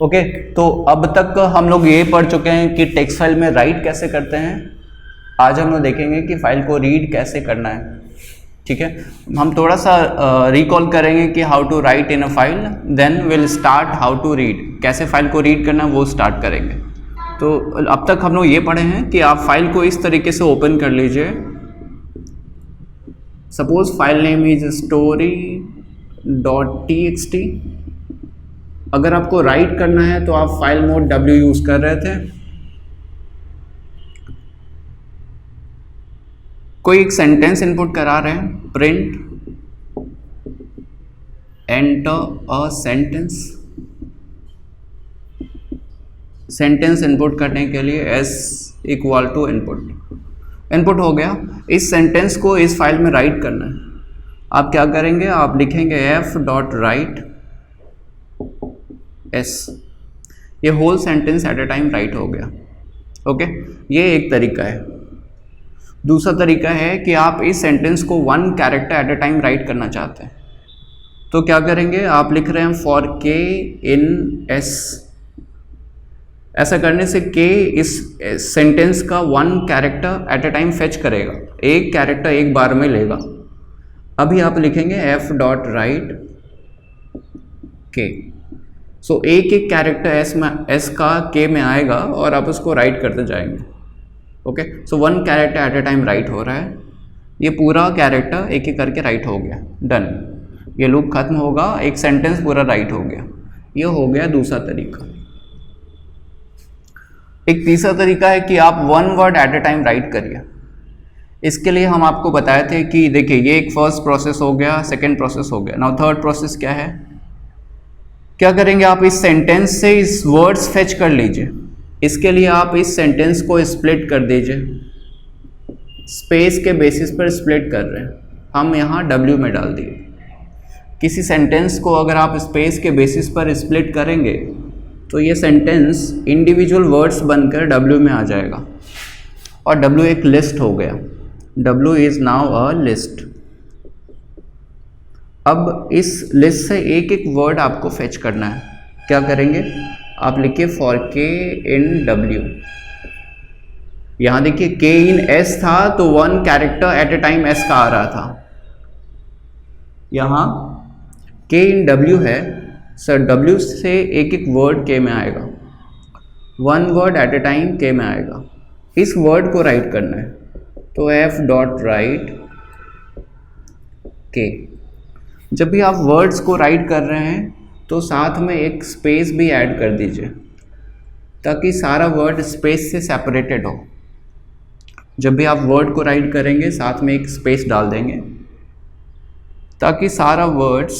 Okay, तो अब तक हम लोग ये पढ़ चुके हैं कि टेक्स्ट फाइल में राइट कैसे करते हैं। आज हम लोग देखेंगे कि फाइल को रीड कैसे करना है। ठीक है, हम थोड़ा सा रिकॉल करेंगे कि how to write in a file, then will start how to read. कैसे फाइल को रीड करना है वो स्टार्ट करेंगे। तो अब तक हम लोग ये पढ़े हैं कि आप फाइल को इस तरीके से ओपन कर लीजिए। Suppose file name is story.txt। अगर आपको राइट करना है तो आप फाइल मोड W यूज कर रहे थे। कोई एक सेंटेंस इनपुट करा रहे हैं, print enter a sentence. Sentence input करने के लिए S इक्वल टू इनपुट हो गया। इस सेंटेंस को इस फाइल में राइट करना है। आप क्या करेंगे, आप लिखेंगे f.write S। ये whole sentence at a time write हो गया। ओके, ये एक तरीका है। दूसरा तरीका है कि आप इस सेंटेंस को 1 character at a time right करना चाहते हैं। तो क्या करेंगे, आप लिख रहे हैं फॉर k in S। ऐसा करने से k इस सेंटेंस का 1 character at a time fetch करेगा, एक कैरेक्टर एक बार में लेगा। अभी आप लिखेंगे f.write k। सो एक कैरेक्टर S का k में आएगा और आप उसको राइट करते जाएंगे। Okay, so 1 character at a time write हो रहा है। ये पूरा कैरेक्टर एक एक करके राइट हो गया, डन। ये लूप खत्म होगा, एक सेंटेंस पूरा राइट हो गया। ये हो गया दूसरा तरीका। एक तीसरा तरीका है कि आप 1 word at a time right करिए। इसके लिए हम आपको बताए थे कि देखिए ये एक फर्स्ट प्रोसेस हो गया, सेकेंड प्रोसेस हो गया। नाउ थर्ड प्रोसेस क्या है, क्या करेंगे, आप इस सेंटेंस से इस वर्ड्स फेच कर लीजिए। इसके लिए आप इस सेंटेंस को स्प्लिट कर दीजिए। स्पेस के बेसिस पर स्प्लिट कर रहे हैं हम, यहाँ W में डाल दिए। किसी सेंटेंस को अगर आप स्पेस के बेसिस पर स्प्लिट करेंगे तो ये सेंटेंस इंडिविजुअल वर्ड्स बनकर W में आ जाएगा और W एक लिस्ट हो गया। W is now a list. अब इस लिस्ट से एक एक वर्ड आपको फेच करना है। क्या करेंगे, आप लिखिए फॉर k in W। यहाँ देखिए k in S था तो 1 character at a time S का आ रहा था। यहाँ k in W है, सर W से एक एक वर्ड k में आएगा, 1 word at a time k में आएगा। इस वर्ड को राइट करना है तो f.write k। जब भी आप वर्ड्स को राइट कर रहे हैं तो साथ में एक स्पेस भी ऐड कर दीजिए ताकि सारा वर्ड स्पेस से सेपरेटेड हो। जब भी आप वर्ड को राइट करेंगे साथ में एक स्पेस डाल देंगे ताकि सारा वर्ड्स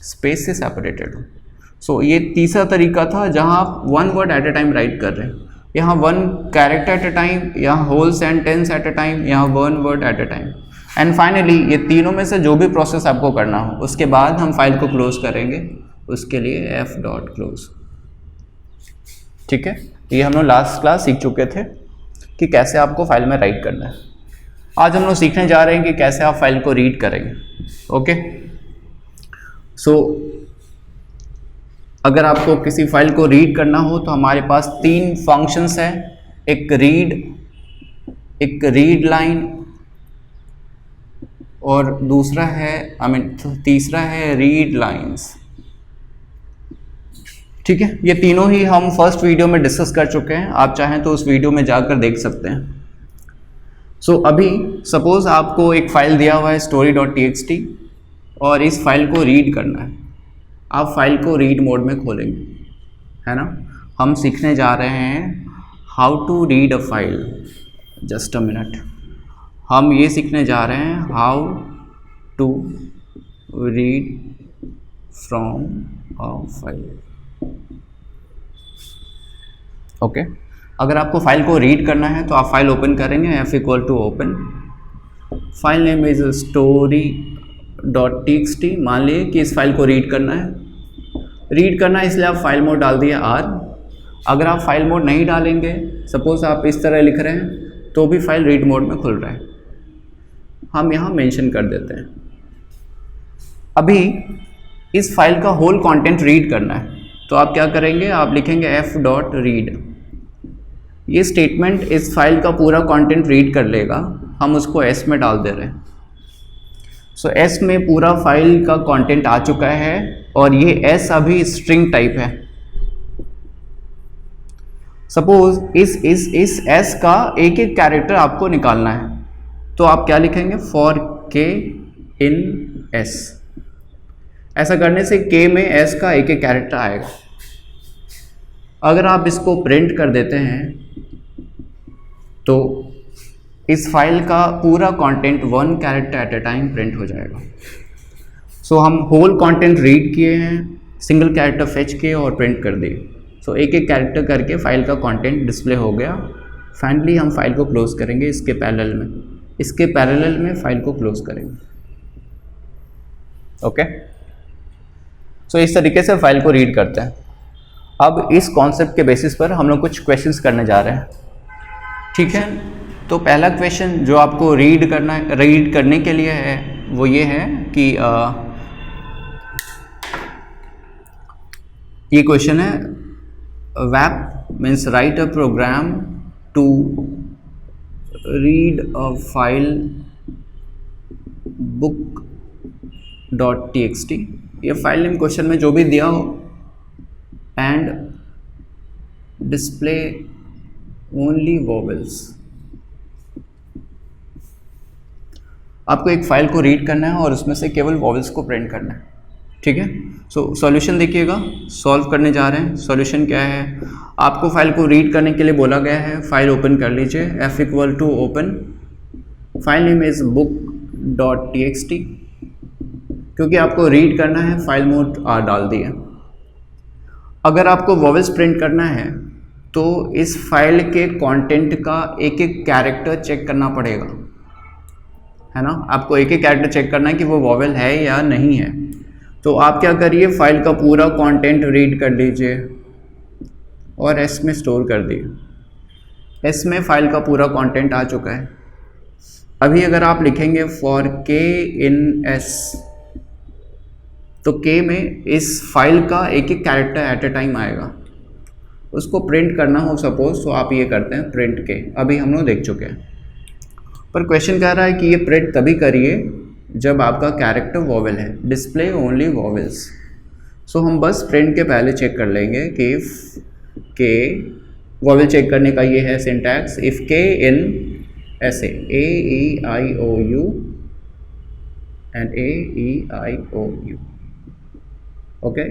स्पेस से सेपरेटेड हो। सो ये तीसरा तरीका था जहां आप 1 word at a time write कर रहे हैं। यहाँ 1 कैरेक्टर एट अ टाइम, यहाँ whole sentence at a time, यहाँ 1 word at a time. And finally ये तीनों में से जो भी प्रोसेस आपको करना हो उसके बाद हम फाइल को क्लोज करेंगे, उसके लिए f.close। ठीक है, ये हम लोग लास्ट क्लास सीख चुके थे कि कैसे आपको फाइल में राइट करना है। आज हम लोग सीखने जा रहे हैं कि कैसे आप फाइल को रीड करेंगे। ओके, सो अगर आपको किसी फाइल को रीड करना हो तो हमारे पास 3 फंक्शंस हैं, एक रीड लाइन और दूसरा है तीसरा है रीड लाइंस। ठीक है, ये तीनों ही हम फर्स्ट वीडियो में डिस्कस कर चुके हैं। आप चाहें तो उस वीडियो में जाकर देख सकते हैं। सो अभी सपोज आपको एक फाइल दिया हुआ है story.txt और इस फाइल को रीड करना है। आप फाइल को रीड मोड में खोलेंगे, है ना। हम सीखने जा रहे हैं how to read a file. Just a minute, हम ये सीखने जा रहे हैं how to read from a file. Okay, अगर आपको फाइल को रीड करना है तो आप फाइल ओपन करेंगे, f equal to open. File name is story.txt। मान लिए कि इस फाइल को रीड करना है। रीड करना है इसलिए आप फाइल मोड डाल दिए R। अगर आप फाइल मोड नहीं डालेंगे, सपोज आप इस तरह लिख रहे हैं तो भी फाइल रीड मोड में खुल रहा है। हम यहाँ मेंशन कर देते हैं। अभी इस फाइल का होल कंटेंट रीड करना है तो आप क्या करेंगे, आप लिखेंगे एफ डॉट रीड। ये स्टेटमेंट इस फाइल का पूरा कंटेंट रीड कर लेगा, हम उसको एस में डाल दे रहे हैं। सो एस में पूरा फाइल का कंटेंट आ चुका है और ये एस अभी स्ट्रिंग टाइप है। सपोज इस एस का एक एक कैरेक्टर आपको निकालना है, तो आप क्या लिखेंगे, फॉर के इन एस। ऐसा करने से के में एस का एक एक कैरेक्टर आएगा। अगर आप इसको प्रिंट कर देते हैं तो इस फाइल का पूरा कंटेंट 1 कैरेक्टर एट ए टाइम प्रिंट हो जाएगा। सो हम होल कंटेंट रीड किए हैं, सिंगल कैरेक्टर फेच किए और प्रिंट कर दिए। सो एक एक कैरेक्टर करके फाइल का कंटेंट डिस्प्ले हो गया। फाइनली हम फाइल को क्लोज करेंगे इसके पैरेलल में फाइल को क्लोज करेंगे। ओके, सो इस तरीके से फाइल को रीड करते हैं। अब इस कॉन्सेप्ट के बेसिस पर हम लोग कुछ क्वेश्चंस करने जा रहे हैं, ठीक है। तो पहला क्वेश्चन जो आपको रीड करने के लिए है वो ये है कि ये क्वेश्चन है, वैप means write a program to read a file book.txt। ये फाइल नेम क्वेश्चन में जो भी दिया हो, एंड डिस्प्ले ओनली वॉवेल्स। आपको एक फाइल को रीड करना है और उसमें से केवल वॉवेल्स को प्रिंट करना है, ठीक है। सो सॉल्यूशन देखिएगा, सॉल्व करने जा रहे हैं। सॉल्यूशन क्या है, आपको फाइल को रीड करने के लिए बोला गया है, फाइल ओपन कर लीजिए, f equal to open, file name is book.txt। क्योंकि आपको रीड करना है, फाइल मोड डाल दिए। अगर आपको वॉवेल्स प्रिंट करना है तो इस फाइल के कंटेंट का एक एक कैरेक्टर चेक करना पड़ेगा, है ना। आपको एक एक कैरेक्टर चेक करना है कि वो वॉवेल है या नहीं है। तो आप क्या करिए, फाइल का पूरा कंटेंट रीड कर लीजिए और एस में स्टोर कर दिए। एस में फाइल का पूरा कंटेंट आ चुका है। अभी अगर आप लिखेंगे फॉर के इन एस, तो के में इस फाइल का एक एक कैरेक्टर एट ए टाइम आएगा। उसको प्रिंट करना हो सपोज, तो आप ये करते हैं प्रिंट के, अभी हम लोग देख चुके हैं। पर क्वेश्चन कह रहा है कि ये प्रिंट तभी करिए जब आपका कैरेक्टर वॉवेल है, डिस्प्ले ओनली वॉवेल्स। सो हम बस प्रिंट के पहले चेक कर लेंगे कि इफ के, वॉवेल चेक करने का ये है सिंटैक्स, इफ के इन ऐसे AEIOU एंड AEIOU, ओके।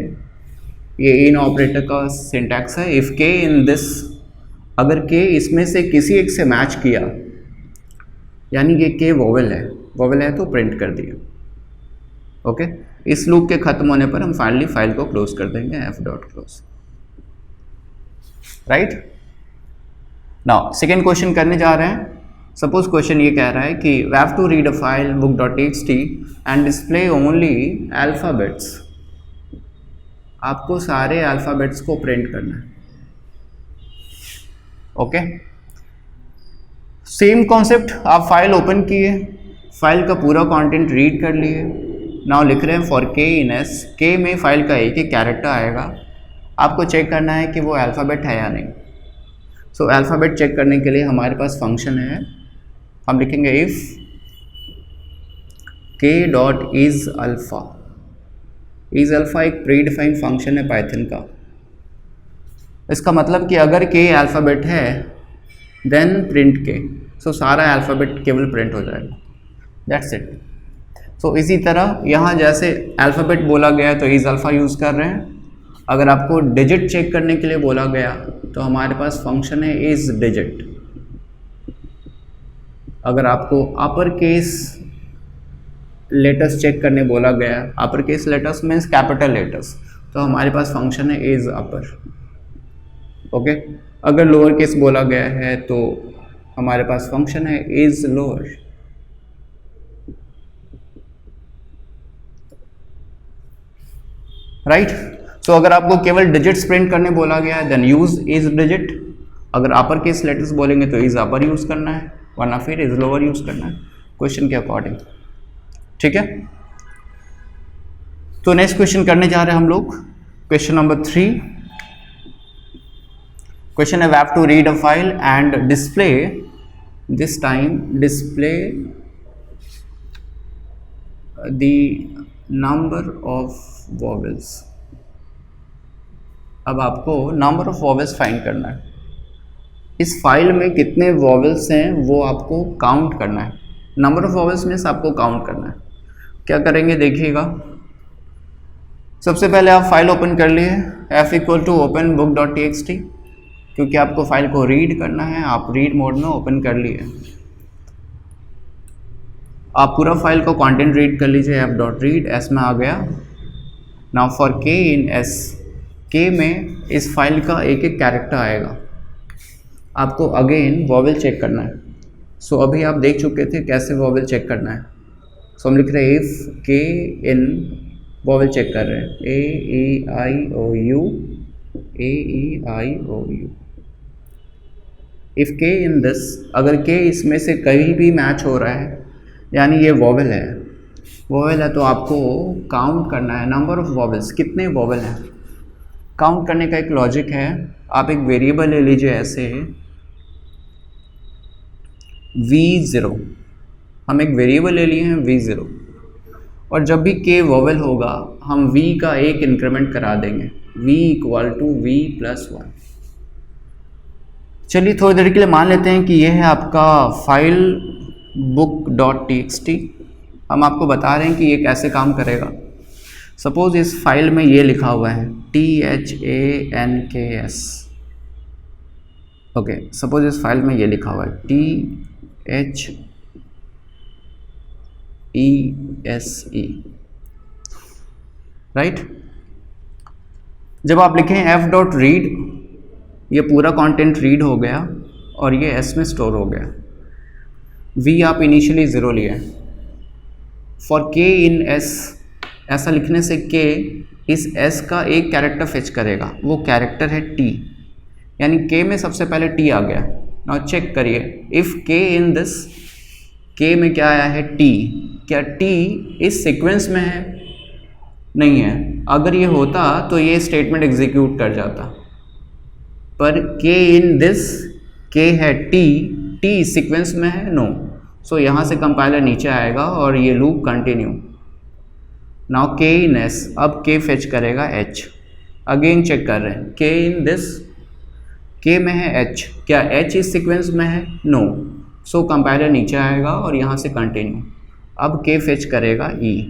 ये इन ऑपरेटर का सिंटैक्स है। इफ के इन दिस, अगर के इसमें से किसी एक से मैच किया, यानी कि के वॉवेल है तो प्रिंट कर दिया, ओके। इस लूप के खत्म होने पर हम फाइनली फाइल को क्लोज कर देंगे, f.close, right. Now second question करने जा रहे हैं। सपोज क्वेश्चन ये कह रहा है कि we have to read a file book.txt and display only alphabets. आपको सारे अल्फाबेट्स को प्रिंट करना है, ओके। सेम कॉन्सेप्ट, आप फाइल ओपन किए, फाइल का पूरा कंटेंट रीड कर लिए। नाउ लिख रहे हैं फॉर के इन एस, के में फाइल का एक एक कैरेक्टर आएगा। आपको चेक करना है कि वो अल्फ़ाबेट है या नहीं। सो अल्फ़ाबेट चेक करने के लिए हमारे पास फंक्शन है, हम लिखेंगे इफ के dot is alpha. Is alpha एक प्री डिफाइंड फंक्शन है पाइथन का। इसका मतलब कि अगर के अल्फ़ाबेट है देन प्रिंट के, सो सारा अल्फ़ाबेट केवल प्रिंट हो जाएगा, दैट्स इट। सो इसी तरह यहाँ जैसे अल्फ़ाबेट बोला गया तो इज अल्फ़ा यूज़ कर रहे हैं। अगर आपको डिजिट चेक करने के लिए बोला गया तो हमारे पास फंक्शन है इज डिजिट। अगर आपको अपर केस लेटर्स चेक करने बोला गया, upper case letters means capital letters, तो हमारे पास फंक्शन है इज अपर, ओके। अगर लोअर केस बोला गया है तो हमारे पास फंक्शन है इज लोअर, राइट। सो अगर आपको केवल डिजिट्स प्रिंट करने बोला गया है देन यूज इज डिजिट। अगर अपर केस लेटर्स बोलेंगे तो इज अपर यूज करना है, वरना फिर इज लोअर यूज करना है क्वेश्चन के अकॉर्डिंग, ठीक है। तो नेक्स्ट क्वेश्चन करने जा रहे हैं हम लोग। Question number 3. Question I have to read a file and display, this time display the number of vowels. अब आपको नंबर ऑफ वॉवेल्स फाइंड करना है। इस फाइल में कितने वॉवेल्स हैं वो आपको काउंट करना है। नंबर ऑफ वॉवेल्स में से आपको काउंट करना है। क्या करेंगे देखिएगा। सबसे पहले आप फाइल ओपन कर लिए, f=open book.txt, क्योंकि आपको फाइल को रीड करना है, आप रीड मोड में ओपन कर लिए। आप पूरा फाइल को कंटेंट रीड कर लीजिए, f.read, s में आ गया। Now for k in s, k में इस फाइल का एक एक कैरेक्टर आएगा। आपको अगेन वॉवेल चेक करना है। सो अभी आप देख चुके थे कैसे वॉवेल चेक करना है। सो हम लिख रहे हैं if k in, vowel check कर रहे हैं, A-E-I-O-U, A-E-I-O-U। If k in this, अगर k इसमें से कहीं भी मैच हो रहा है यानी ये वॉवेल है, वॉवेल है तो आपको काउंट करना है नंबर ऑफ वॉवेल्स, कितने वॉवेल हैं। काउंट करने का एक लॉजिक है। आप एक वेरिएबल ले लीजिए ऐसे v0, हम एक वेरिएबल ले लिए हैं v0, और जब भी k वॉवेल होगा हम v का एक इंक्रीमेंट करा देंगे, v=v+1। चलिए थोड़ी देर के लिए मान लेते हैं कि ये है आपका फाइल book.txt। हम आपको बता रहे हैं कि ये कैसे काम करेगा। सपोज इस फाइल में ये लिखा हुआ है THANKS। ओके, सपोज इस फाइल में ये लिखा हुआ है THESE, राइट। जब आप लिखें f.read, ये पूरा कंटेंट रीड हो गया और ये s में स्टोर हो गया। v आप इनिशियली 0 लिए। फॉर k इन s, ऐसा लिखने से k इस s का एक कैरेक्टर फेच करेगा, वो कैरेक्टर है t, यानी k में सबसे पहले t आ गया। नाउ चेक करिए, if k in this, k में क्या आया है t, क्या t इस सीक्वेंस में है? नहीं है। अगर ये होता तो ये स्टेटमेंट एग्जीक्यूट कर जाता, पर k इन दिस, k है t, t सीक्वेंस में है, नो। सो यहाँ से कंपाइलर नीचे आएगा और ये लूप कंटिन्यू। नाउ k इन s, अब k फेच करेगा h। अगेन चेक कर रहे हैं, k इन दिस, k में है h, क्या h इस सीक्वेंस में है? नो। सो कंपाइलर नीचे आएगा और यहाँ से कंटिन्यू। अब k फेच करेगा e।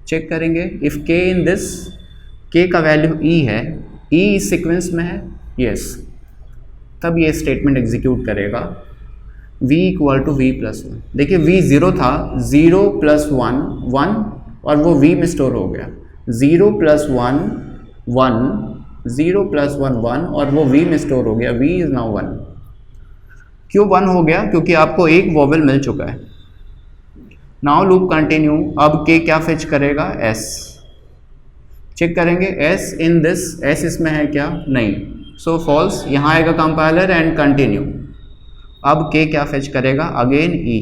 चेक करेंगे, if k in this, k का वैल्यू e है, e इस सीक्वेंस में है, यस। तब ये स्टेटमेंट एग्जीक्यूट करेगा v=v+1। देखिए v 0 था, 0 + 1 1, और वो v में स्टोर हो गया। 0 + 1 1, 0 + 1 1, और वो v में स्टोर हो गया। v is now 1। क्यों 1 हो गया? क्योंकि आपको एक वॉवेल मिल चुका है। Now loop continue. अब k क्या फेच करेगा? s। चेक करेंगे, s इन दिस, s इसमें है क्या? नहीं। सो फॉल्स। यहाँ आएगा कंपाइलर एंड कंटिन्यू। अब k क्या फेच करेगा? Again e।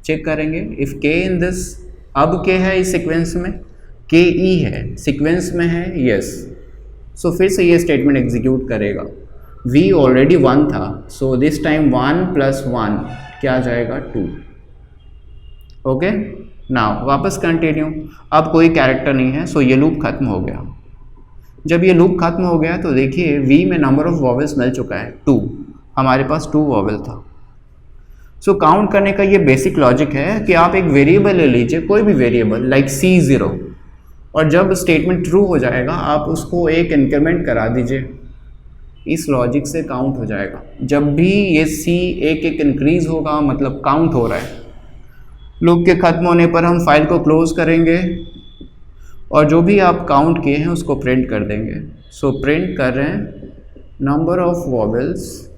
चेक करेंगे, इफ़ k इन दिस, अब k है इस सीक्वेंस में, k e है, सीक्वेंस में है, यस। सो फिर से ये स्टेटमेंट एग्जीक्यूट करेगा। v ऑलरेडी 1 था, सो दिस टाइम 1 + 1 क्या आ जाएगा? 2। ओके, नाउ वापस कंटिन्यू। अब कोई कैरेक्टर नहीं है, सो ये लूप खत्म हो गया। जब ये लूप खत्म हो गया तो देखिए v में नंबर ऑफ वॉवेल्स मिल चुका है 2। हमारे पास 2 वॉवेल था। सो काउंट करने का ये बेसिक लॉजिक है कि आप एक वेरिएबल ले लीजिए, कोई भी वेरिएबल लाइक c0, और जब स्टेटमेंट ट्रू हो जाएगा आप उसको एक इंक्रीमेंट करा दीजिए। इस लॉजिक से काउंट हो जाएगा। जब भी ये c एक एक इंक्रीज होगा मतलब काउंट हो रहा है। लूप के ख़त्म होने पर हम फाइल को क्लोज करेंगे और जो भी आप काउंट किए हैं उसको प्रिंट कर देंगे। सो प्रिंट कर रहे हैं नंबर ऑफ वॉवेल्स,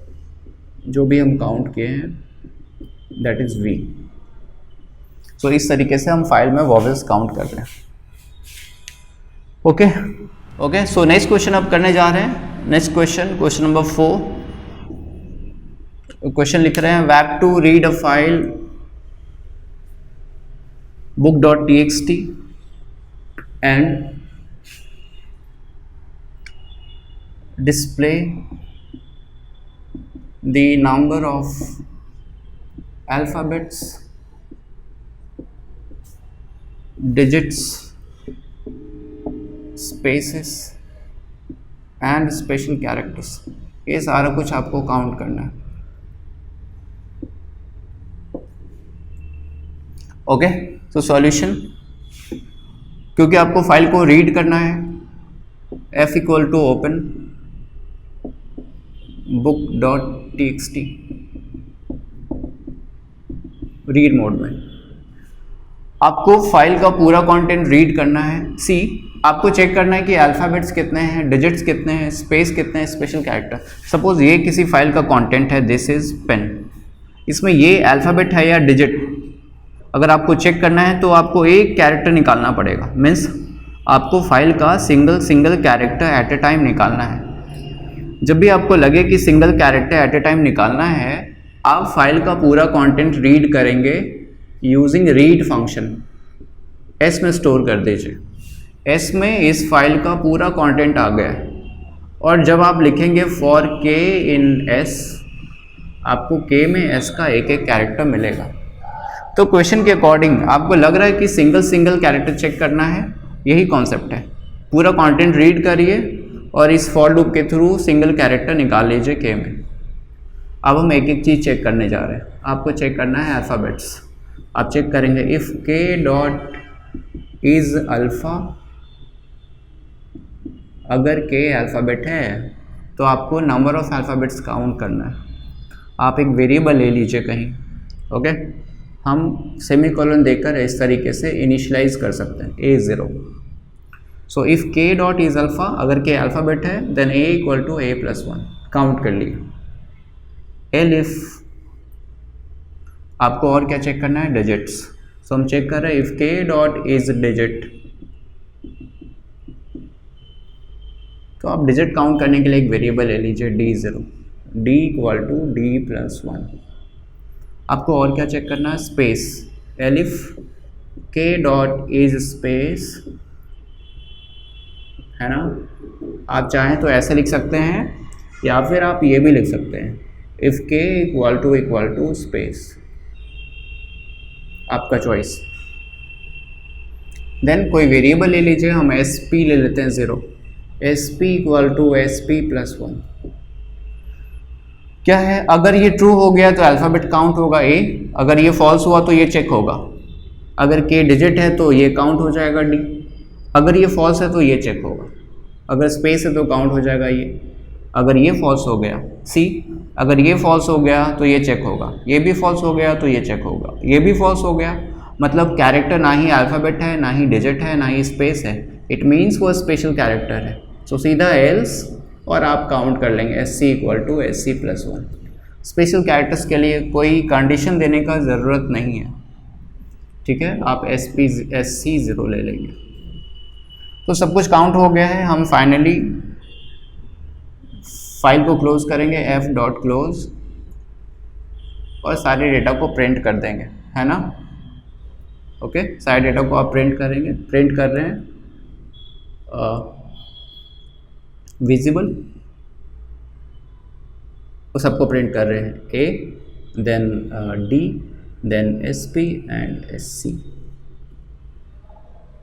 जो भी हम काउंट किए हैं, दैट इज़ v। सो इस तरीके से हम फाइल में वॉवेल्स काउंट कर रहे हैं। ओके, सो नेक्स्ट क्वेश्चन अब करने जा रहे हैं। Next question, question number 4। Question लिख रहे हैं, वैब to read a file book.txt and display the number of alphabets, digits, spaces and special characters। ये सारा कुछ आपको काउंट करना है। ओके, तो सॉल्यूशन, क्योंकि आपको फाइल को रीड करना है, f equal to open book.txt read mode में आपको फाइल का पूरा कंटेंट रीड करना है। सी, आपको चेक करना है कि अल्फ़ाबेट्स कितने हैं, डिजिट्स कितने हैं, स्पेस कितने हैं, स्पेशल कैरेक्टर। सपोज ये किसी फाइल का कंटेंट है, दिस इज पेन, इसमें ये अल्फ़ाबेट है या डिजिट, अगर आपको चेक करना है तो आपको एक कैरेक्टर निकालना पड़ेगा। मीन्स आपको फाइल का सिंगल कैरेक्टर एट ए टाइम निकालना है। जब भी आपको लगे कि सिंगल कैरेक्टर एट ए टाइम निकालना है, आप फाइल का पूरा कंटेंट रीड करेंगे यूजिंग रीड फंक्शन। एस में स्टोर कर दीजिए, एस में इस फाइल का पूरा कंटेंट आ गया है। और जब आप लिखेंगे फॉर के इन एस, आपको के में एस का एक एक कैरेक्टर मिलेगा। तो क्वेश्चन के अकॉर्डिंग आपको लग रहा है कि सिंगल कैरेक्टर चेक करना है, यही कॉन्सेप्ट है। पूरा कंटेंट रीड करिए और इस फॉर लूप के थ्रू सिंगल कैरेक्टर निकाल लीजिए के में। अब हम एक एक चीज़ चेक करने जा रहे हैं। आपको चेक करना है अल्फ़ाबेट्स। आप चेक करेंगे if K dot is alpha, अगर के अल्फ़ाबेट है तो आपको नंबर ऑफ अल्फ़ाबेट्स काउंट करना है। आप एक वेरिएबल ले लीजिए कहीं, ओके। हम सेमीकोलन देकर इस तरीके से इनिशियलाइज कर सकते हैं A0। So if K dot is alpha, अगर के अल्फ़ाबेट है then A equal to A+1 count कर लिए। एल इफ आपको और क्या चेक करना है, डिजिट्स। सो हम चेक कर रहे हैं if K dot is digit, तो आप डिजिट काउंट करने के लिए एक वेरिएबल ले लीजिए D0, D equal to D+1। आपको और क्या चेक करना है, स्पेस। एल इफ के डॉट इज स्पेस, है ना। आप चाहें तो ऐसे लिख सकते हैं या फिर आप ये भी लिख सकते हैं इफ़ के इक्वल टू स्पेस, आपका चॉइस। देन कोई वेरिएबल ले लीजिए, हम SP ले लेते हैं 0, SP इक्वल टू SP+1। क्या है, अगर ये ट्रू हो गया तो अल्फ़ाबेट काउंट होगा A, अगर ये फॉल्स हुआ तो ये चेक होगा। अगर के डिजिट है तो ये काउंट हो जाएगा D, अगर ये फॉल्स है तो ये चेक होगा। अगर स्पेस है तो काउंट हो जाएगा ये। अगर ये फॉल्स हो गया C, अगर ये फॉल्स हो गया तो ये चेक होगा। ये भी फॉल्स हो गया तो ये चेक होगा। ये भी फॉल्स हो गया, मतलब कैरेक्टर ना ही अल्फ़ाबेट है, ना ही डिजिट है, ना ही स्पेस है। इट मीन्स वो स्पेशल कैरेक्टर है। सो सीधा एल्स और आप काउंट कर लेंगे SC equal to SC+1। Special characters के लिए कोई कंडीशन देने का ज़रूरत नहीं है, ठीक है। आप SC0 ले लेंगे। तो सब कुछ काउंट हो गया है। हम फाइनली फाइल को क्लोज करेंगे, f.close, और सारे डेटा को प्रिंट कर देंगे, है ना। ओके, सारे डेटा को आप प्रिंट करेंगे। प्रिंट कर रहे हैं विजिबल, वो सबको प्रिंट कर रहे हैं A, then D, then SP and SC।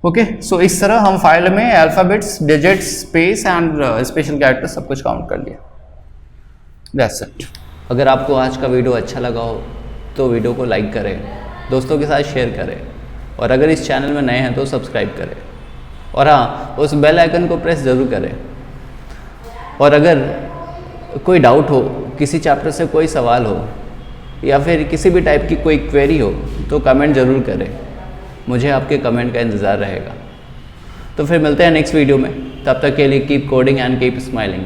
Okay, so इस तरह हम फाइल में alphabets, digits, space and special character सब कुछ काउंट कर लिया। That's it. अगर आपको आज का वीडियो अच्छा लगा हो तो वीडियो को लाइक करें, दोस्तों के साथ शेयर करें, और अगर इस चैनल में नए हैं तो सब्सक्राइब करें, और हाँ, उस बेल आइकन को प्रेस ज़रूर करें। और अगर कोई डाउट हो, किसी चैप्टर से कोई सवाल हो, या फिर किसी भी टाइप की कोई क्वेरी हो तो कमेंट ज़रूर करें। मुझे आपके कमेंट का इंतज़ार रहेगा। तो फिर मिलते हैं नेक्स्ट वीडियो में। तब तक के लिए keep coding and keep smiling.